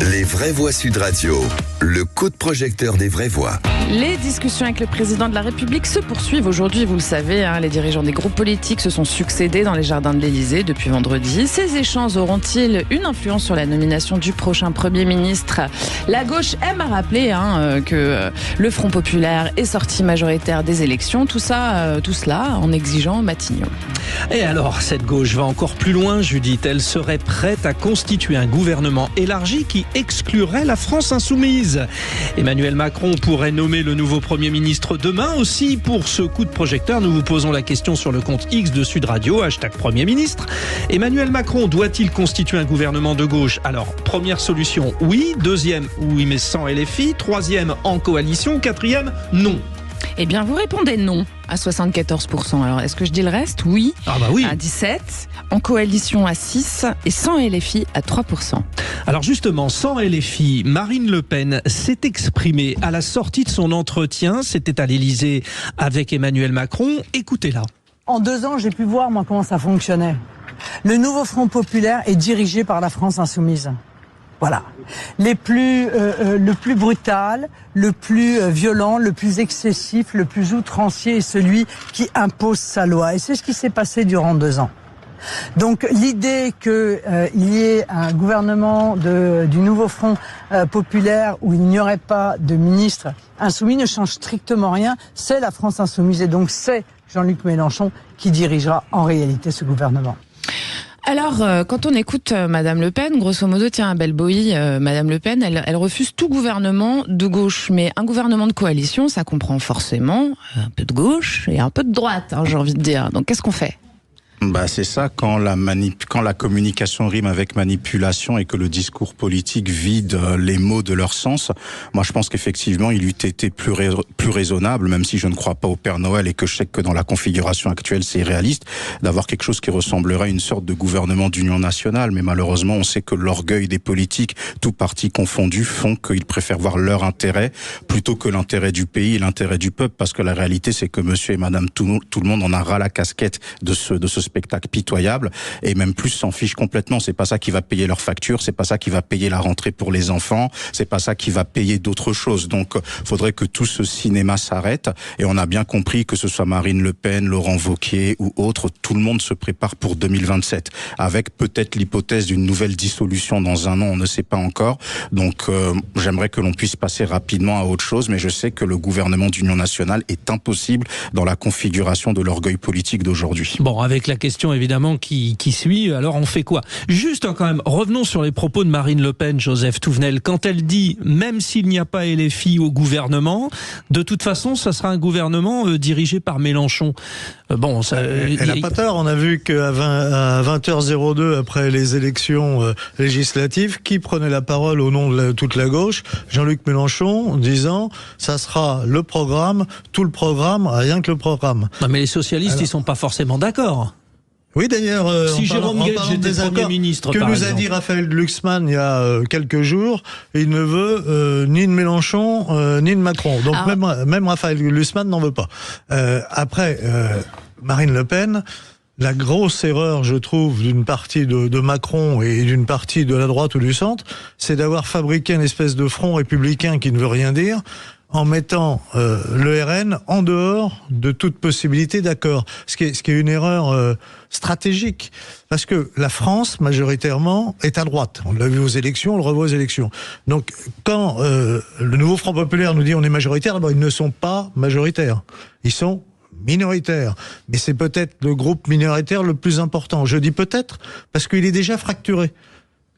Les vraies voix Sud Radio, le coup de projecteur des vraies voix. Les discussions avec le président de la République se poursuivent aujourd'hui, vous le savez. Les dirigeants des groupes politiques se sont succédés dans les jardins de l'Élysée depuis vendredi. Ces échanges auront-ils une influence sur la nomination du prochain Premier ministre ? La gauche aime à rappeler que le Front populaire est sorti majoritaire des élections. Tout cela en exigeant Matignon. Et alors, cette gauche va encore plus loin, Judith. Elle serait prête à constituer un gouvernement élargi qui exclurait la France insoumise. Emmanuel Macron pourrait nommer le nouveau Premier ministre demain. Aussi, pour ce coup de projecteur, nous vous posons la question sur le compte X de Sud Radio, #Premier ministre. Emmanuel Macron doit-il constituer un gouvernement de gauche ? Alors, première solution, oui. Deuxième, oui mais sans LFI. Troisième, en coalition. Quatrième, non. Eh bien, vous répondez non à 74%. Alors, est-ce que je dis le reste ? Oui. Oui. À 17%, en coalition à 6% et sans LFI à 3%. Alors justement, sans LFI, Marine Le Pen s'est exprimée à la sortie de son entretien. C'était à l'Élysée avec Emmanuel Macron. Écoutez-la. En 2 ans, j'ai pu voir, moi, comment ça fonctionnait. Le nouveau Front populaire est dirigé par la France insoumise. Voilà. Le plus brutal, le plus violent, le plus excessif, le plus outrancier est celui qui impose sa loi. Et c'est ce qui s'est passé durant 2 ans. Donc l'idée qu'il y ait un gouvernement du nouveau Front populaire où il n'y aurait pas de ministre insoumis ne change strictement rien. C'est la France insoumise et donc c'est Jean-Luc Mélenchon qui dirigera en réalité ce gouvernement. Alors, quand on écoute Madame Le Pen, grosso modo, tiens, Belle Boï, Madame Le Pen, elle refuse tout gouvernement de gauche. Mais un gouvernement de coalition, ça comprend forcément un peu de gauche et un peu de droite, j'ai envie de dire. Donc, qu'est-ce qu'on fait ? C'est ça, quand la communication rime avec manipulation et que le discours politique vide les mots de leur sens. Moi, je pense qu'effectivement, il eût été plus raisonnable, même si je ne crois pas au Père Noël et que je sais que dans la configuration actuelle, c'est irréaliste, d'avoir quelque chose qui ressemblerait à une sorte de gouvernement d'union nationale. Mais malheureusement, on sait que l'orgueil des politiques, tout parti confondu, font qu'ils préfèrent voir leur intérêt plutôt que l'intérêt du pays et l'intérêt du peuple, parce que la réalité, c'est que monsieur et madame tout le monde en a ras la casquette de ce spectacle pitoyable, et même plus s'en fiche complètement. C'est pas ça qui va payer leurs factures, c'est pas ça qui va payer la rentrée pour les enfants, c'est pas ça qui va payer d'autres choses. Donc, faudrait que tout ce cinéma s'arrête, et on a bien compris que ce soit Marine Le Pen, Laurent Wauquiez ou autres, tout le monde se prépare pour 2027, avec peut-être l'hypothèse d'une nouvelle dissolution dans 1 an, on ne sait pas encore. Donc, j'aimerais que l'on puisse passer rapidement à autre chose, mais je sais que le gouvernement d'union nationale est impossible dans la configuration de l'orgueil politique d'aujourd'hui. Bon, avec la question évidemment qui suit, alors on fait quoi ? Juste quand même, revenons sur les propos de Marine Le Pen, Joseph Touvenel, quand elle dit, même s'il n'y a pas LFI au gouvernement, de toute façon, ça sera un gouvernement dirigé par Mélenchon. Elle n'a pas tort, on a vu qu'à 20h02, après les élections législatives, qui prenait la parole au nom de toute la gauche ? Jean-Luc Mélenchon, disant, ça sera le programme, tout le programme, rien que le programme. Non, mais les socialistes, ils sont pas forcément d'accord. Oui, d'ailleurs, si Jérôme Guedj était Premier ministre, que nous a dit Raphaël Glucksmann il y a quelques jours, il ne veut ni de Mélenchon ni de Macron. Donc même Raphaël Glucksmann n'en veut pas. Après, Marine Le Pen, la grosse erreur, je trouve, d'une partie de Macron et d'une partie de la droite ou du centre, c'est d'avoir fabriqué une espèce de front républicain qui ne veut rien dire, en mettant le RN en dehors de toute possibilité d'accord. Ce qui est une erreur stratégique. Parce que la France, majoritairement, est à droite. On l'a vu aux élections, on le revoit aux élections. Donc, quand le nouveau Front populaire nous dit on est majoritaire, d'abord, ils ne sont pas majoritaires. Ils sont minoritaires. Mais c'est peut-être le groupe minoritaire le plus important. Je dis peut-être, parce qu'il est déjà fracturé.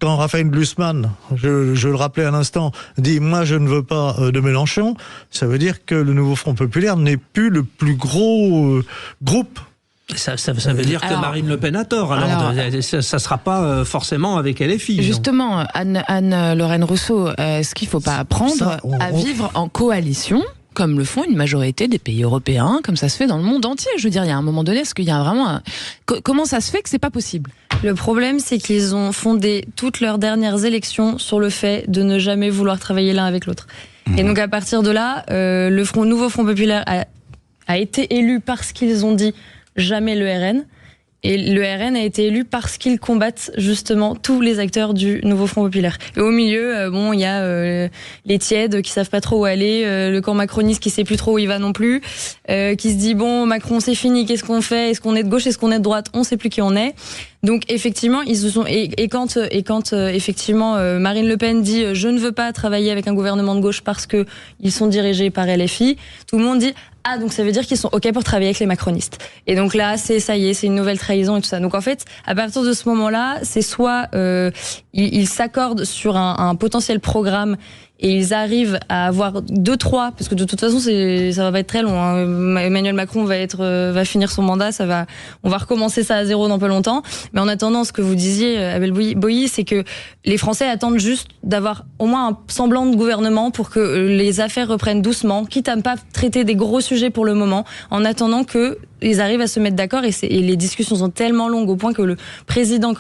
Quand Raphaël Glucksmann, je le rappelais à l'instant, dit « moi je ne veux pas de Mélenchon », ça veut dire que le nouveau Front populaire n'est plus le plus gros groupe. Ça veut dire que Marine Le Pen a tort. Alors ça sera pas forcément avec LFI. Justement, Anne-Lorraine Rousseau, est-ce qu'il ne faut pas apprendre à vivre en coalition comme le font une majorité des pays européens, comme ça se fait dans le monde entier. Je veux dire, il y a un moment donné, est-ce qu'il y a vraiment comment ça se fait que c'est pas possible ? Le problème, c'est qu'ils ont fondé toutes leurs dernières élections sur le fait de ne jamais vouloir travailler l'un avec l'autre. Et donc, à partir de là, le nouveau Front populaire a été élu parce qu'ils ont dit jamais le RN. Et le RN a été élu parce qu'ils combattent justement tous les acteurs du nouveau Front populaire. Et au milieu, il y a les tièdes qui savent pas trop où aller, le camp macroniste qui sait plus trop où il va non plus, qui se dit bon, Macron c'est fini, qu'est-ce qu'on fait ? Est-ce qu'on est de gauche, est-ce qu'on est de droite ? On sait plus qui on est. Donc effectivement, ils se sont et quand effectivement Marine Le Pen dit je ne veux pas travailler avec un gouvernement de gauche parce que ils sont dirigés par LFI, tout le monde dit ah, donc ça veut dire qu'ils sont OK pour travailler avec les macronistes. Et donc là, ça y est, c'est une nouvelle trahison et tout ça. Donc en fait, à partir de ce moment-là, c'est soit ils s'accordent sur un potentiel programme et ils arrivent à avoir 2-3, parce que de toute façon, ça va pas être très long. Hein. Emmanuel Macron va finir son mandat, on va recommencer ça à zéro dans pas longtemps. Mais en attendant, ce que vous disiez, Abel Boilly, c'est que les Français attendent juste d'avoir au moins un semblant de gouvernement pour que les affaires reprennent doucement, quitte à ne pas traiter des gros sujets pour le moment, en attendant que ils arrivent à se mettre d'accord et les discussions sont tellement longues au point que le président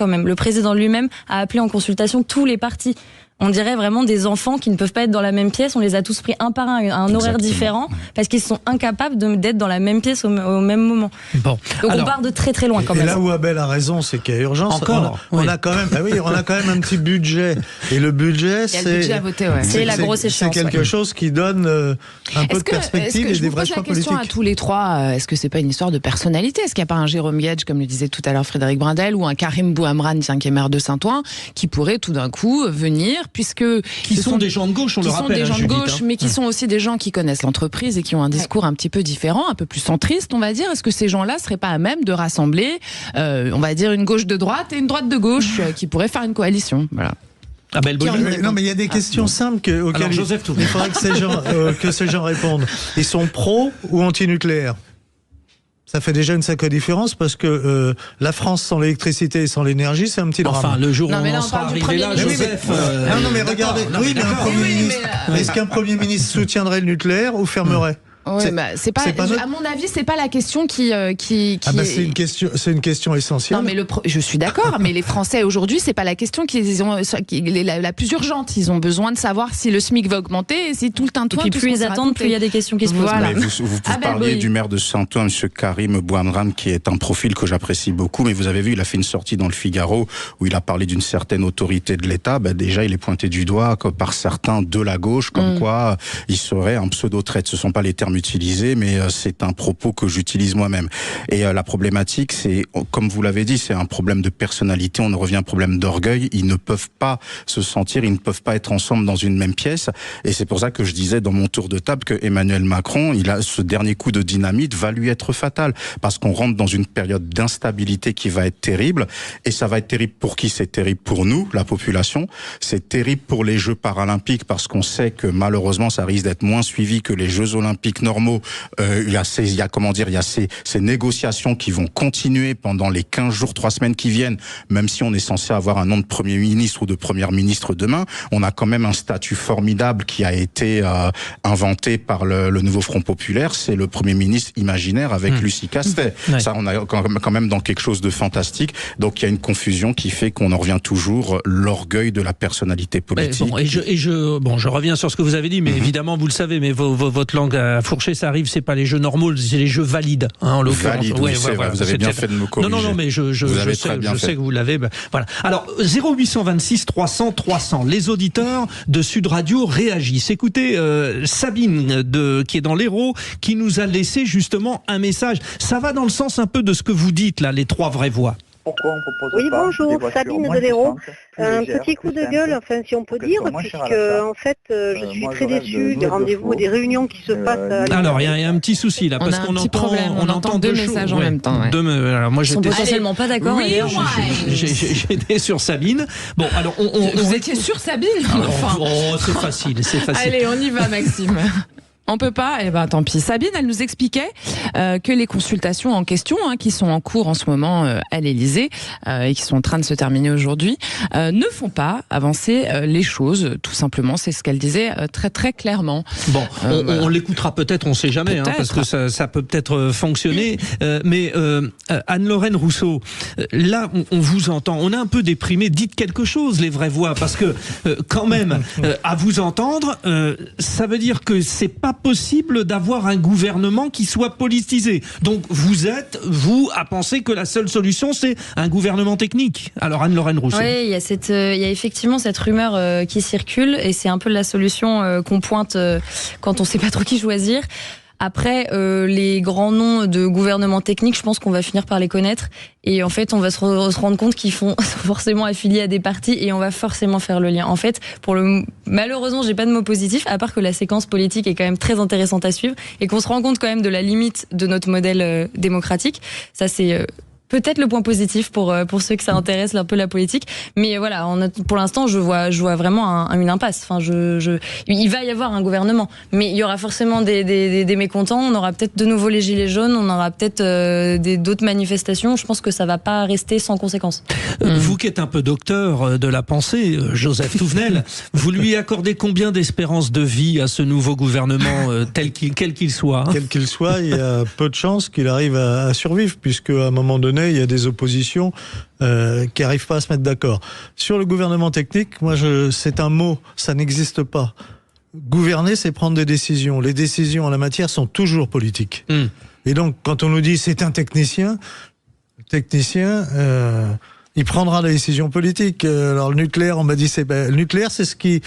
lui-même a appelé en consultation tous les partis. On dirait vraiment des enfants qui ne peuvent pas être dans la même pièce. On les a tous pris un par un à un horaire différent parce qu'ils sont incapables d'être dans la même pièce au même moment. Bon. Donc on part de très très loin quand même. Et là où Abel a raison, c'est qu'il y a urgence. Encore, on a quand même, on a quand même un petit budget. Et le budget, c'est la grosse échéance. C'est quelque chose qui donne un peu de perspective et des vrais choix politiques. Je vous pose la question à tous les trois. Est-ce que c'est pas une histoire de personnalité ? Est-ce qu'il n'y a pas un Jérôme Guedj, comme le disait tout à l'heure Frédéric Brindel, ou un Karim Bouhamran, qui est maire de Saint-Ouen, qui pourrait tout d'un coup venir, qui sont des gens de gauche, on le rappelle. Qui sont des gens de gauche, mais qui sont aussi des gens qui connaissent l'entreprise et qui ont un discours un petit peu différent, un peu plus centriste, on va dire. Est-ce que ces gens-là seraient pas à même de rassembler, on va dire, une gauche de droite et une droite de gauche qui pourraient faire une coalition ? Voilà. Non, mais il y a des questions simples auxquelles il faudrait que ces gens répondent. Ils sont pro ou anti-nucléaire ? Ça fait déjà une sacrée différence parce que la France sans l'électricité et sans l'énergie, c'est un petit drame. Enfin, le jour où on sera arrivé là, Joseph... Non, mais regardez, un Premier ministre... Est-ce qu'un Premier ministre soutiendrait le nucléaire ou fermerait ? Oui, c'est pas à mon avis, c'est pas la question qui c'est une question essentielle. Non, mais je suis d'accord, mais les Français aujourd'hui, c'est pas la question qui est la plus urgente. Ils ont besoin de savoir si le SMIC va augmenter et si tout le tintouin. Et puis plus ils attendent, plus il y a des questions qui se posent. Voilà. Vous parliez du maire de Saint-Ouen, M. Karim Bouhamran, qui est un profil que j'apprécie beaucoup, mais vous avez vu, il a fait une sortie dans le Figaro où il a parlé d'une certaine autorité de l'État. Déjà, il est pointé du doigt par certains de la gauche, comme quoi il serait un pseudo-traître. Ce sont pas les termes utilisés, mais c'est un propos que j'utilise moi-même. Et la problématique, c'est, comme vous l'avez dit, c'est un problème de personnalité, on en revient à un problème d'orgueil. Ils ne peuvent pas se sentir, ils ne peuvent pas être ensemble dans une même pièce. Et c'est pour ça que je disais dans mon tour de table que Emmanuel Macron, ce dernier coup de dynamite va lui être fatal. Parce qu'on rentre dans une période d'instabilité qui va être terrible. Et ça va être terrible pour qui ? C'est terrible pour nous, la population. C'est terrible pour les Jeux paralympiques parce qu'on sait que malheureusement, ça risque d'être moins suivi que les Jeux olympiques normaux. Il y a ces négociations qui vont continuer pendant les 15 jours, 3 semaines qui viennent, même si on est censé avoir un nom de Premier ministre ou de Première ministre demain. On a quand même un statut formidable qui a été inventé par le nouveau Front populaire. C'est le Premier ministre imaginaire avec Lucie Castet. Ça, on a quand même dans quelque chose de fantastique. Donc il y a une confusion qui fait qu'on en revient toujours l'orgueil de la personnalité politique. Je reviens sur ce que vous avez dit, mais évidemment, vous le savez, mais votre langue à fourcher, ça arrive, c'est pas les jeux normaux, c'est les jeux valides, en l'occurrence. Valide, oui, c'est vrai, vous avez bien fait de me corriger. Non, mais je sais que vous l'avez. Voilà. Alors, 0826 300 300, les auditeurs de Sud Radio réagissent. Écoutez, Sabine, qui est dans l'Hérault, qui nous a laissé justement un message. Ça va dans le sens un peu de ce que vous dites, là, les trois vraies voix. Pourquoi on propose pas bonjour, Sabine de l'Hérault. Un petit coup de gueule, enfin si on peut dire, puisque en fait je suis très déçue des rendez-vous, des réunions qui se passent. Alors il y a un petit souci là, parce qu'on entend deux messages en même temps. Ouais. Alors moi j'étais potentiellement pas d'accord. Oui, j'étais sur Sabine. Bon, alors vous étiez sur Sabine. C'est facile. Allez, on y va, Maxime. On peut pas, tant pis. Sabine, elle nous expliquait que les consultations en question, qui sont en cours en ce moment à l'Élysée et qui sont en train de se terminer aujourd'hui, ne font pas avancer les choses. Tout simplement, c'est ce qu'elle disait très très clairement. Bon, on l'écoutera peut-être, on sait jamais, parce que ça peut peut-être fonctionner. Mais Anne-Lorraine Rousseau, là, on vous entend. On est un peu déprimé. Dites quelque chose, les vraies voix, parce que quand même, à vous entendre, ça veut dire que c'est pas possible d'avoir un gouvernement qui soit politisé. Donc vous, à penser que la seule solution, c'est un gouvernement technique. Alors Anne-Lorraine Rousseau. Oui, il y a effectivement cette rumeur qui circule, et c'est un peu la solution qu'on pointe quand on ne sait pas trop qui choisir. Après, les grands noms de gouvernements techniques, je pense qu'on va finir par les connaître. Et en fait, on va se rendre compte qu'ils sont forcément affiliés à des partis, et on va forcément faire le lien. En fait, malheureusement, j'ai pas de mot positif, à part que la séquence politique est quand même très intéressante à suivre, et qu'on se rend compte quand même de la limite de notre modèle démocratique. Ça, c'est peut-être le point positif pour ceux que ça intéresse un peu la politique. Mais voilà, pour l'instant, je vois vraiment une impasse. Enfin, il va y avoir un gouvernement, mais il y aura forcément des mécontents. On aura peut-être de nouveau les gilets jaunes, on aura peut-être d'autres manifestations. Je pense que ça va pas rester sans conséquence. Vous qui êtes un peu docteur de la pensée, Joseph Touvenel, vous lui accordez combien d'espérance de vie à ce nouveau gouvernement, quel qu'il soit? Quel qu'il soit, il y a peu de chances qu'il arrive à survivre, puisque à un moment donné, il y a des oppositions qui n'arrivent pas à se mettre d'accord. Sur le gouvernement technique, c'est un mot, ça n'existe pas. Gouverner, c'est prendre des décisions. Les décisions en la matière sont toujours politiques. Et donc, quand on nous dit c'est un technicien, il prendra des décisions politiques. Alors le nucléaire, on m'a dit, le nucléaire, c'est ce qui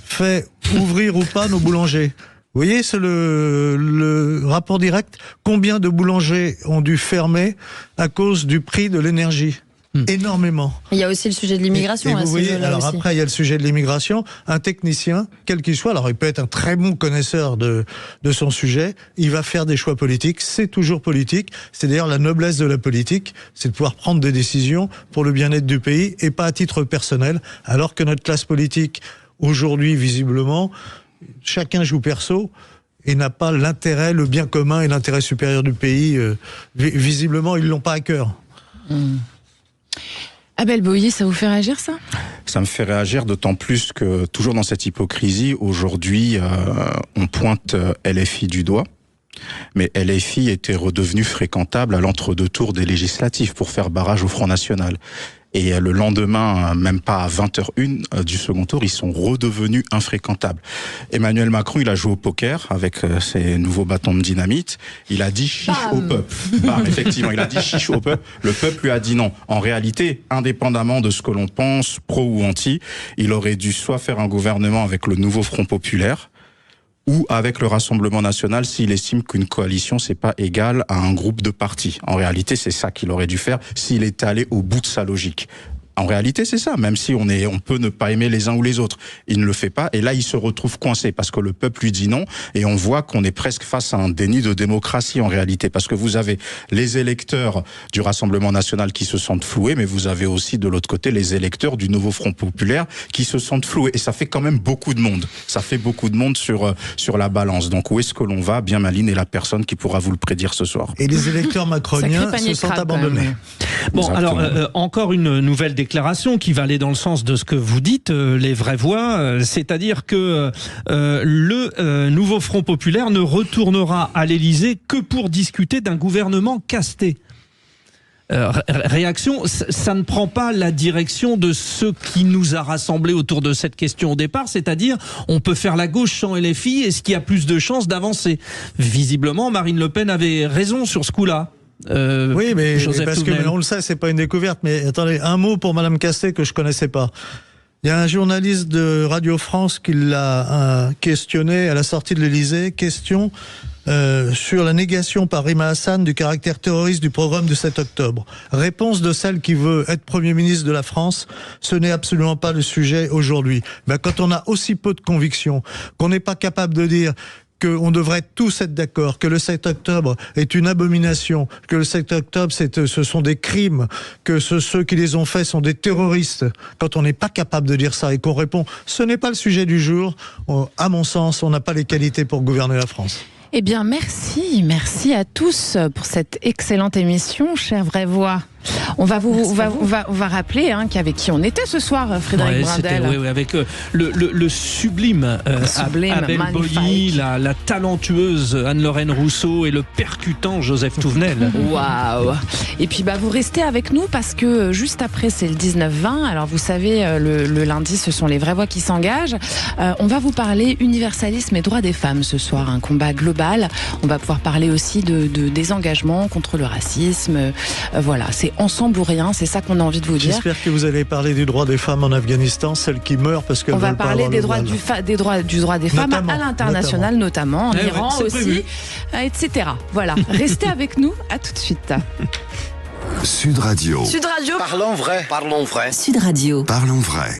fait ouvrir ou pas nos boulangers. Vous voyez, c'est le rapport direct. Combien de boulangers ont dû fermer à cause du prix de l'énergie? Énormément. Il y a aussi le sujet de l'immigration. Et vous voyez, alors aussi. Après, il y a le sujet de l'immigration. Un technicien, quel qu'il soit, alors il peut être un très bon connaisseur de son sujet, il va faire des choix politiques. C'est toujours politique. C'est d'ailleurs la noblesse de la politique, c'est de pouvoir prendre des décisions pour le bien-être du pays et pas à titre personnel. Alors que notre classe politique, aujourd'hui, visiblement, chacun joue perso et n'a pas l'intérêt, le bien commun et l'intérêt supérieur du pays. Visiblement, ils l'ont pas à cœur. Abel Boilly, ça vous fait réagir, ça? Ça me fait réagir, d'autant plus que, toujours dans cette hypocrisie, aujourd'hui, on pointe LFI du doigt. Mais LFI était redevenu fréquentable à l'entre-deux tours des législatives pour faire barrage au Front National. Et le lendemain, même pas à 20h01 du second tour, ils sont redevenus infréquentables. Emmanuel Macron, il a joué au poker avec ses nouveaux bâtons de dynamite. Il a dit chiche au peuple. Effectivement, il a dit chiche au peuple. Le peuple lui a dit non. En réalité, indépendamment de ce que l'on pense, pro ou anti, il aurait dû soit faire un gouvernement avec le nouveau Front Populaire, ou avec le Rassemblement National s'il estime qu'une coalition c'est pas égal à un groupe de partis. En réalité, c'est ça qu'il aurait dû faire s'il était allé au bout de sa logique. En réalité, c'est ça, même si on peut ne pas aimer les uns ou les autres. Il ne le fait pas, et là, il se retrouve coincé, parce que le peuple lui dit non, et on voit qu'on est presque face à un déni de démocratie, en réalité, parce que vous avez les électeurs du Rassemblement National qui se sentent floués, mais vous avez aussi, de l'autre côté, les électeurs du nouveau Front Populaire qui se sentent floués, et ça fait quand même beaucoup de monde. Ça fait beaucoup de monde sur la balance. Donc, où est-ce que l'on va? Bien Maline est la personne qui pourra vous le prédire ce soir. Et les électeurs macroniens se sentent abandonnés. Bon, exactement. Alors, encore une nouvelle déclaration qui va aller dans le sens de ce que vous dites, les vraies voix, c'est-à-dire que le nouveau Front Populaire ne retournera à l'Élysée que pour discuter d'un gouvernement casté. Réaction, ça ne prend pas la direction de ce qui nous a rassemblés autour de cette question au départ, c'est-à-dire on peut faire la gauche sans LFI, est-ce qu'il y a plus de chances d'avancer? Visiblement, Marine Le Pen avait raison sur ce coup-là. Oui, mais parce que on le sait, c'est pas une découverte. Mais attendez, un mot pour Madame Castet que je connaissais pas. Il y a un journaliste de Radio France qui l'a questionné à la sortie de l'Élysée. Question sur la négation par Rima Hassan du caractère terroriste du programme du 7 octobre. Réponse de celle qui veut être Premier ministre de la France, ce n'est absolument pas le sujet aujourd'hui. Ben, quand on a aussi peu de conviction, qu'on n'est pas capable de dire qu'on devrait tous être d'accord, que le 7 octobre est une abomination, que le 7 octobre ce sont des crimes, que ceux qui les ont faits sont des terroristes. Quand on n'est pas capable de dire ça et qu'on répond « ce n'est pas le sujet du jour », à mon sens, on n'a pas les qualités pour gouverner la France. Eh bien, merci à tous pour cette excellente émission, chère vraie voix. On va rappeler qu'avec qui on était ce soir, Frédéric Brindel. Oui, avec le sublime, Abel Boilly, la talentueuse Anne-Lorraine Rousseau et le percutant Joseph Touvenel. Waouh! Et puis vous restez avec nous parce que juste après c'est le 19-20. Alors vous savez, le lundi ce sont les vraies voix qui s'engagent. On va vous parler universalisme et droits des femmes ce soir, un combat global. On va pouvoir parler aussi des engagements contre le racisme. Voilà, c'est ensemble ou rien, c'est ça qu'on a envie de vous dire. J'espère que vous allez parler du droit des femmes en Afghanistan, celles qui meurent parce qu'elles veulent pas avoir le voile. On va parler du droit des femmes à l'international, notamment en Iran aussi, etc. Voilà, restez avec nous, à tout de suite. Sud Radio. Sud Radio. Parlons vrai. Parlons vrai. Sud Radio. Parlons vrai.